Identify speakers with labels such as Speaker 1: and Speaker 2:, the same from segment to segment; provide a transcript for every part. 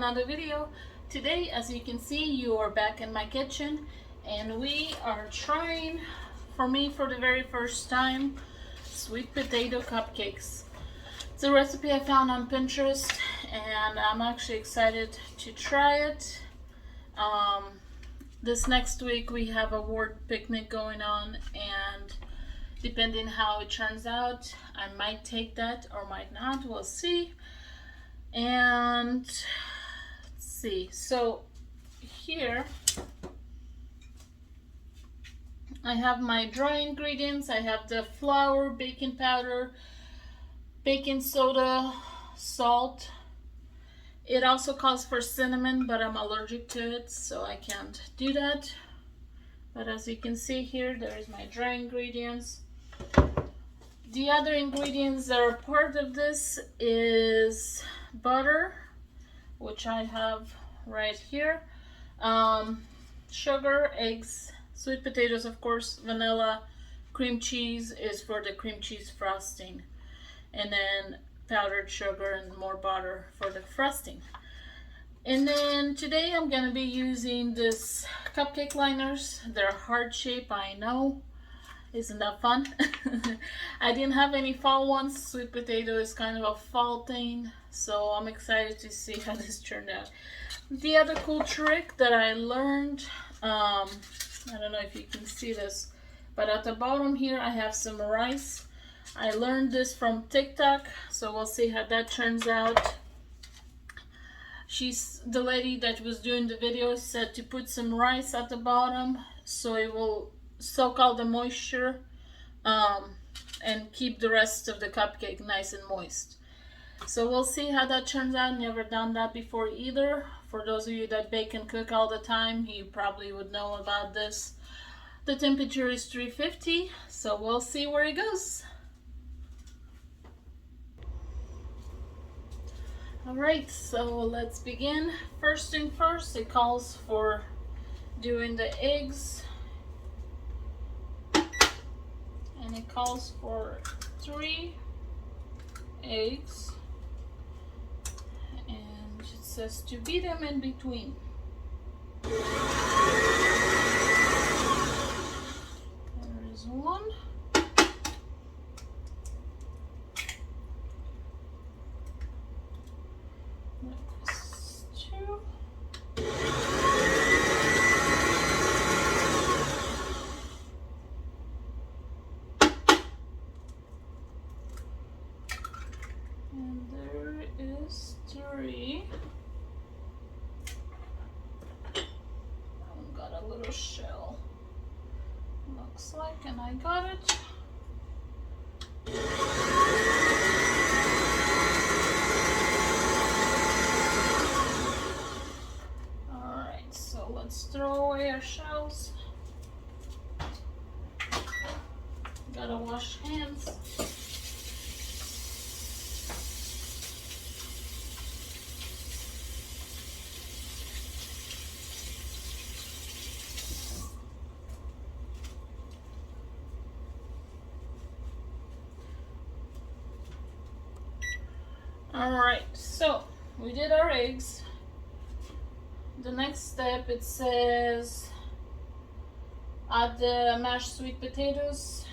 Speaker 1: another video. Today, as you can see, you are back in my kitchen and we are trying, for me for the very first time, sweet potato cupcakes. It's a recipe I found on Pinterest and I'm actually excited to try it. This next week we have a work picnic going on, and depending how it turns out, I might take that or might not, we'll see. And let's see, so here I have my dry ingredients. I have the flour, baking powder, baking soda, salt. It also calls for cinnamon, but I'm allergic to it, so I can't do that. But as you can see here, there is my dry ingredients. The other ingredients that are part of this is butter, which I have right here, sugar, eggs, sweet potatoes, of course, vanilla, cream cheese is for the cream cheese frosting, and then powdered sugar and more butter for the frosting. And then today I'm gonna be using this cupcake liners. They're heart shape, I know. Isn't that fun? I didn't have any fall ones. Sweet potato is kind of a fall thing, so I'm excited to see how this turned out. The other cool trick that I learned, I don't know if you can see this, but at the bottom here I have some rice. I learned this from TikTok, so we'll see how that turns out. The lady that was doing the video said to put some rice at the bottom so it will soak all the moisture and keep the rest of the cupcake nice and moist. So we'll see how that turns out. Never done that before either. For those of you that bake and cook all the time, you probably would know about this. The temperature is 350, so we'll see where it goes. Alright, so let's begin. First thing first, it calls for doing the eggs. And it calls for 3 eggs. And it says to beat them in between. There is 1. And there is 3. That one got a little shell, looks like, and I got it. Alright, so let's throw away our shells. Gotta wash hands. Alright, so we did our eggs. The next step, it says add the mashed sweet potatoes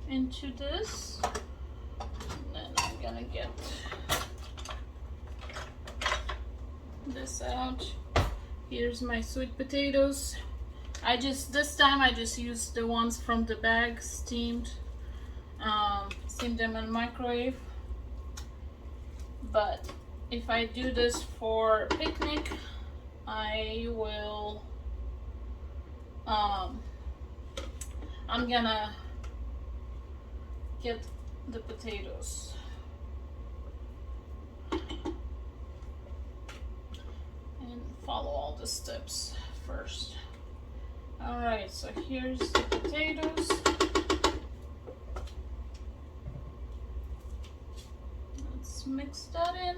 Speaker 1: into this. And then I'm gonna get this out. Here's my sweet potatoes. This time I just used the ones from the bag, steamed. Steamed them in the microwave. But if I do this for picnic, I will, I'm gonna get the potatoes. And follow all the steps first. Alright, so here's the potatoes. Mix that in.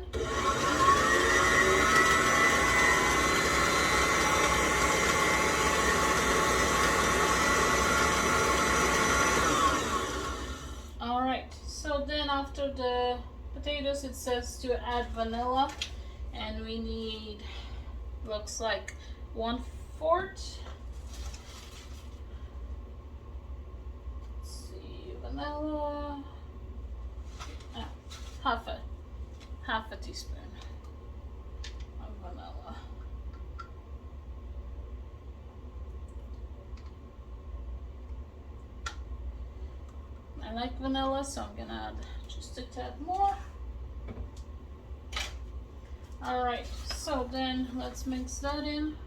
Speaker 1: Alright, so then after the potatoes it says to add vanilla, and we need looks like 1/4. Let's see, vanilla. Half a teaspoon of vanilla. I like vanilla, so I'm gonna add just a tad more. All right, so then let's mix that in.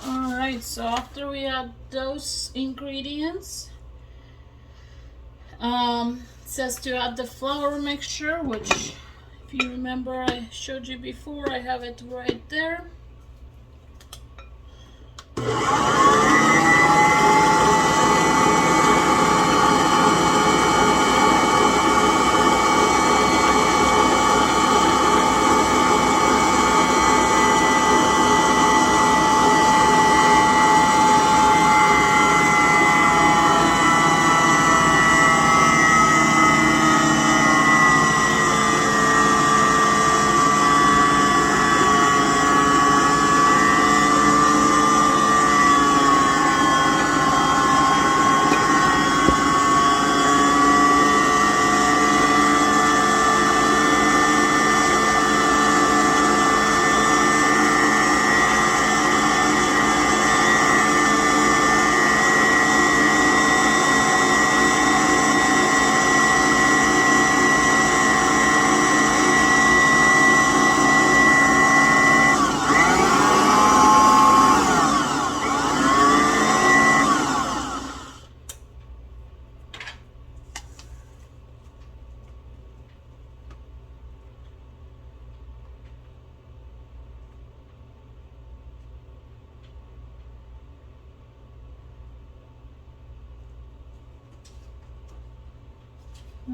Speaker 1: All right, so after we add those ingredients, it says to add the flour mixture, which if you remember I showed you before, I have it right there.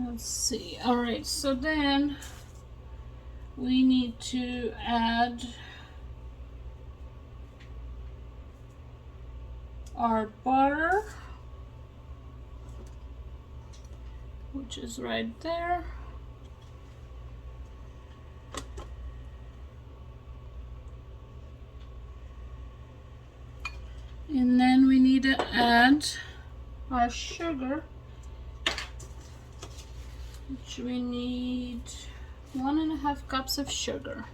Speaker 1: Let's see. All right, so then we need to add our butter, which is right there. And then we need to add our sugar, which we need 1.5 cups of sugar.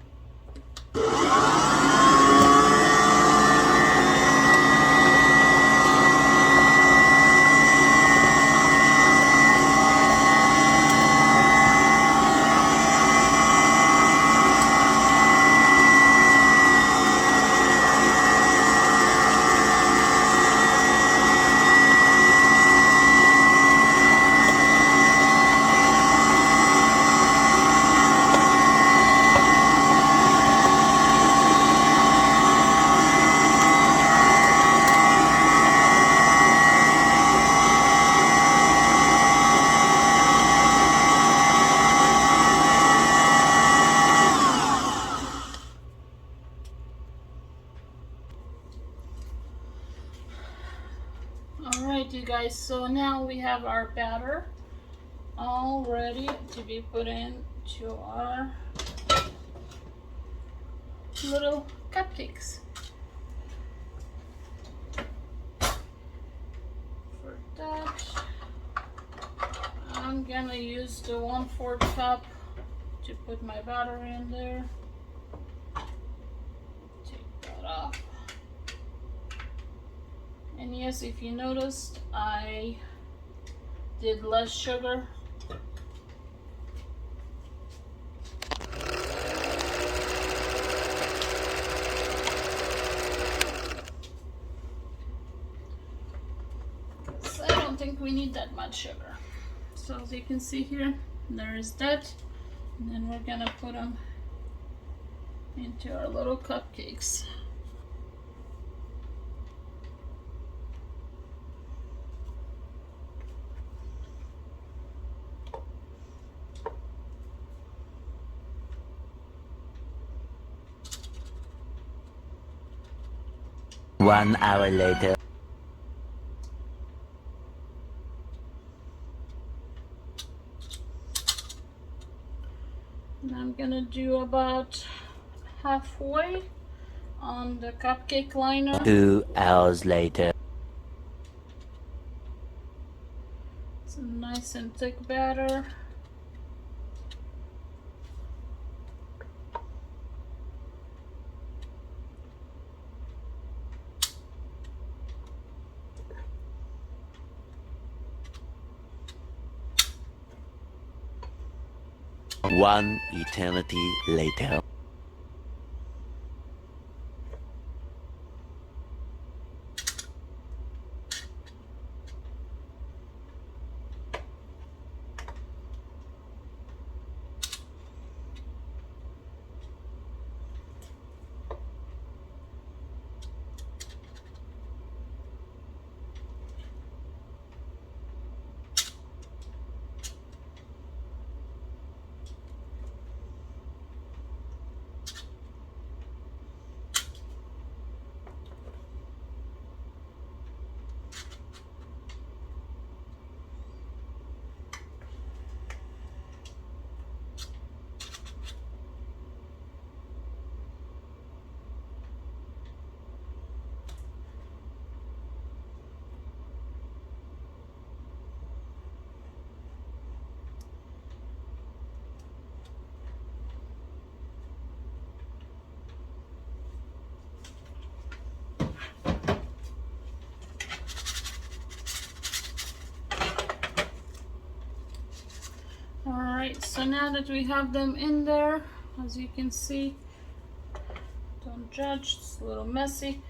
Speaker 1: Alright you guys, so now we have our batter all ready to be put into our little cupcakes. For that, I'm gonna use the 1/4 cup to put my batter in there. Take that off. And yes, if you noticed, I did less sugar. So I don't think we need that much sugar. So as you can see here, there is that. And then we're gonna put them into our little cupcakes.
Speaker 2: 1 hour later.
Speaker 1: And I'm gonna do about halfway on the cupcake liner.
Speaker 2: 2 hours later.
Speaker 1: It's a nice and thick batter.
Speaker 2: One eternity later. Alright, so now that we have them in there, as you can see, don't judge, it's a little messy.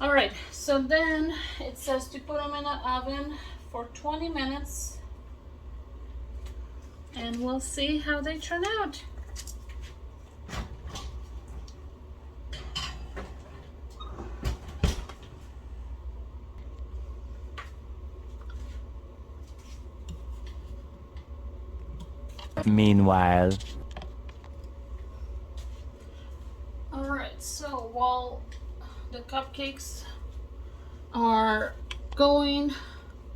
Speaker 2: Alright, so then it says to put them in the oven for 20 minutes and we'll see how they turn out. Meanwhile.
Speaker 1: Alright, so while the cupcakes are going,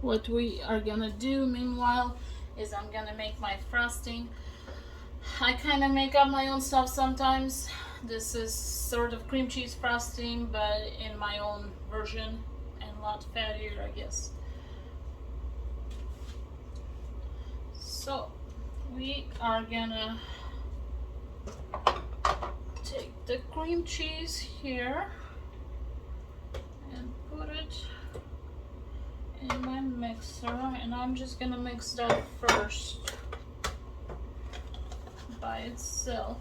Speaker 1: what we are gonna do meanwhile is I'm gonna make my frosting. I kind of make up my own stuff sometimes. This is sort of cream cheese frosting, but in my own version and a lot fattier, I guess. So we are gonna take the cream cheese here and put it in my mixer, and I'm just gonna mix that first by itself.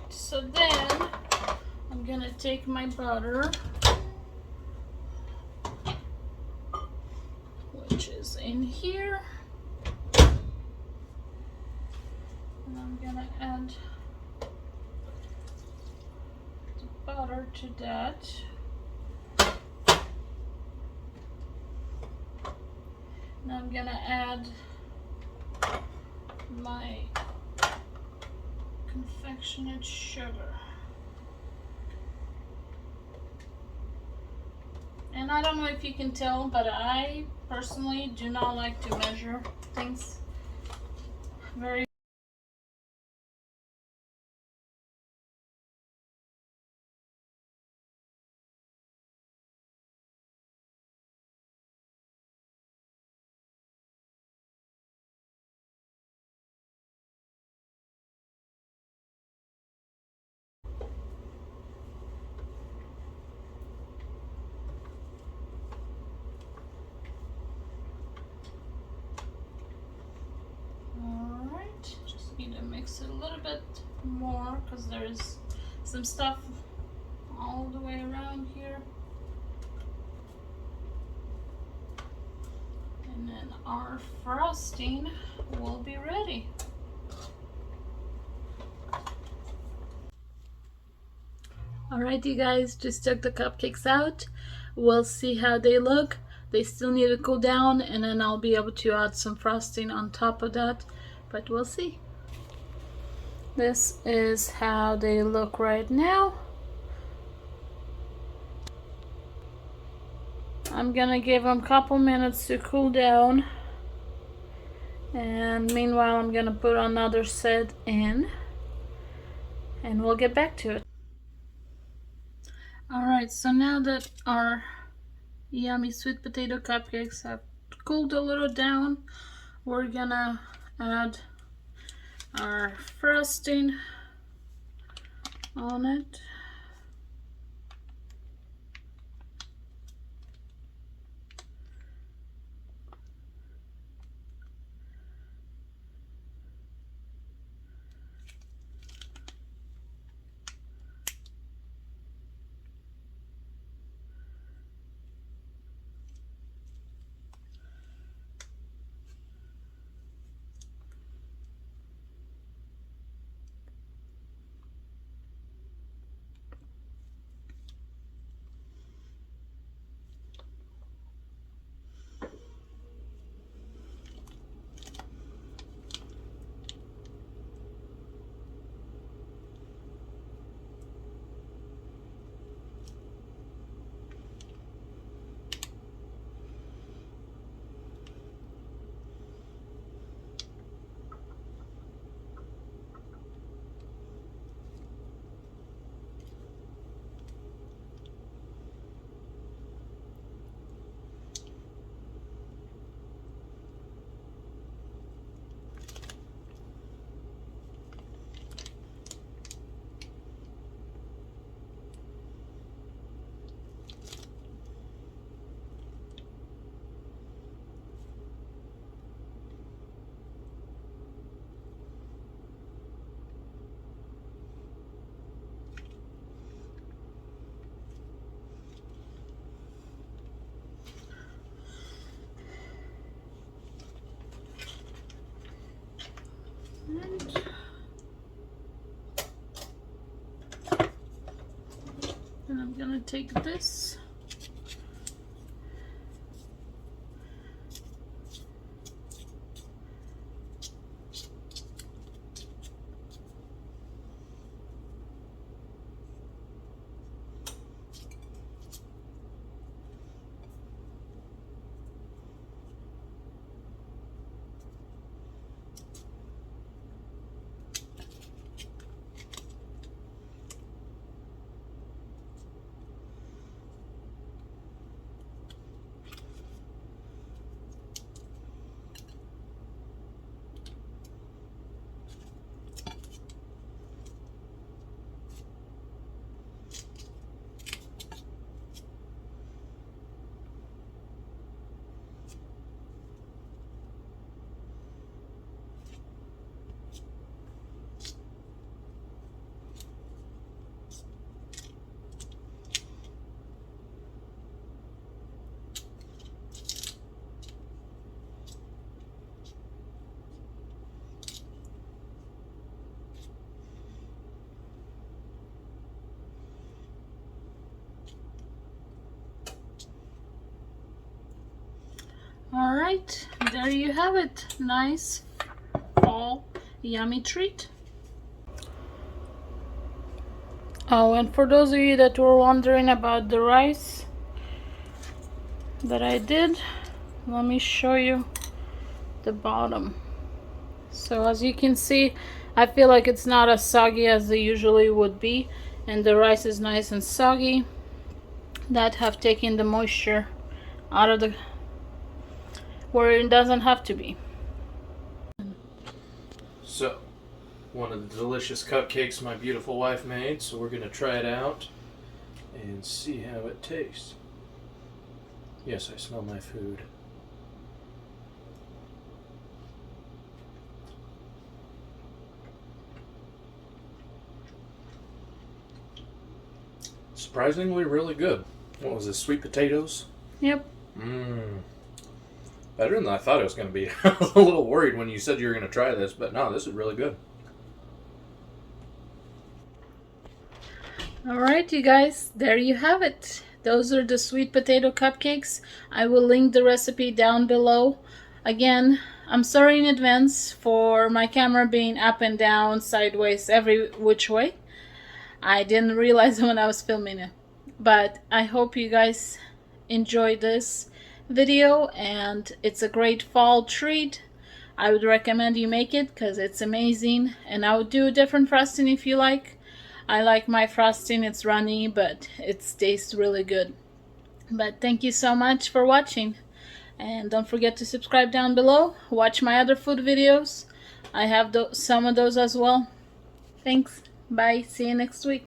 Speaker 1: So then I'm gonna take my butter, which is in here, and I'm gonna add the butter to that. Now I'm gonna add my confectionate sugar. And I don't know if you can tell, but I personally do not like to measure things very need to mix it a little bit more because there is some stuff
Speaker 2: all the way around here. And then our frosting will be ready. Alright, you guys, just took the cupcakes out. We'll see how they look. They still need to cool down, and then I'll be able to add some frosting on top of that, but we'll see. This is how they look right now. I'm gonna give them a couple minutes to cool down, and meanwhile I'm gonna put another set in, and we'll get back to it. Alright, so now that our yummy sweet potato cupcakes have cooled a little down, we're gonna add our frosting on it. And I'm gonna take this . Alright, there you have it. Nice fall yummy treat. Oh, and for those of you that were wondering about the rice that I did, let me show you the bottom. So as you can see, I feel like it's not as soggy as they usually would be, and the rice is nice and soggy that have taken the moisture out of the where it doesn't have to be.
Speaker 3: So, one of the delicious cupcakes my beautiful wife made, so we're going to try it out and see how it tastes. Yes, I smell my food. Surprisingly really good. What was this, sweet potatoes?
Speaker 2: Yep.
Speaker 3: Better than I thought it was going to be. I was a little worried when you said you were going to try this, but no, this is really good.
Speaker 2: Alright, you guys, there you have it. Those are the sweet potato cupcakes. I will link the recipe down below. Again, I'm sorry in advance for my camera being up and down, sideways, every which way. I didn't realize when I was filming it. But I hope you guys enjoyed this video, and it's a great fall treat. I would recommend you make it because it's amazing, and I would do a different frosting if you like. I like my frosting, it's runny, but it tastes really good. But thank you so much for watching, and don't forget to subscribe down below. Watch my other food videos. I have some of those as well. Thanks. Bye. See you next week.